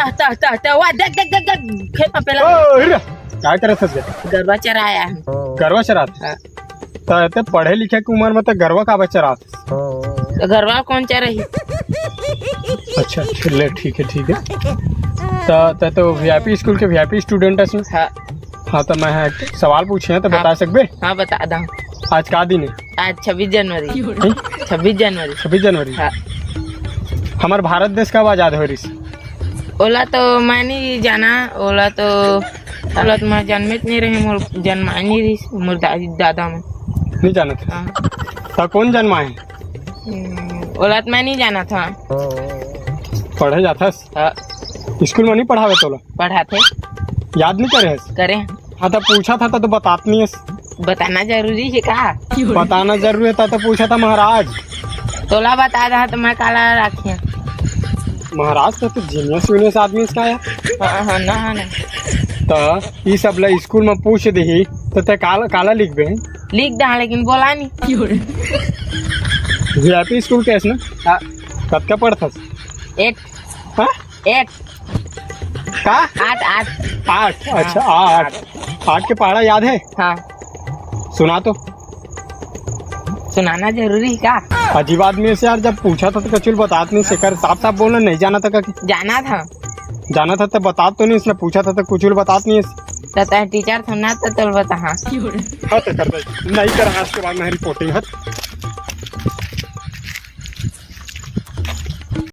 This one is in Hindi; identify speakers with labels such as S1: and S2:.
S1: देख देख देख देख खेत में पेला
S2: क्या करत हस
S1: गरबा चराया
S2: गरवा चरात ते पढ़े लिखे की उम्र में तो गरवा का बच्चा रात
S1: तो गरबा कौन चराही
S2: अच्छा ले ठीक है तो वीआईपी स्कूल के वीआईपी स्टूडेंट है
S1: हाँ
S2: हाँ तो मैं एक सवाल पूछे हैं तो बता सकबे
S1: हाँ बता दा
S2: आज का दिन है
S1: आज 26 जनवरी 26 जनवरी
S2: हाँ हमारे भारत देश कब आजाद हो रही
S1: ओला तो मैं नहीं जाना ओला तो मैं जन्मित नहीं रहे मोर जन्मा नहीं रही मोर दादा में
S2: नहीं जाना था
S1: हाँ
S2: तो कौन जन्मा है
S1: ओला तो मैं नहीं जाना था
S2: पढ़े जाता
S1: हाँ
S2: स्कूल में नहीं पढ़ावे तो
S1: पढ़ाते
S2: याद नहीं करे
S1: करें
S2: हाँ तो पूछा था तो बतात नहीं है
S1: बताना जरूरी है का
S2: बताना जरूरी था तो पूछा था महाराज
S1: तोला बता रहा तो मैं काला रखिए
S2: महाराज तो जीनियस वीनियस आदमी इसका है
S1: हाँ ना
S2: तो ये सब ला स्कूल में पूछ दी तो ते काला लिख बे
S1: लिख दा लेकिन बोला नहीं
S2: वीआईपी स्कूल कैसे ना
S1: हाँ
S2: कब का पढ़ता
S1: 8
S2: हाँ
S1: 8
S2: का
S1: 8
S2: अच्छा 8 के पहाड़ा याद है
S1: हाँ
S2: सुना तो
S1: सुनाना जरूरी है का
S2: अजीब आदमी से यार जब पूछा था तो कचुल बतात नहीं शेखर साफ बोलना नहीं जाना था का
S1: जाना था
S2: तो बतात तो नहीं इसने पूछा था तो कुछ बतात नहीं है
S1: तो टीचर था ना तो बता हाँ
S2: तो कर दे नहीं कर आज के बाद मैं रिपोर्टिंग है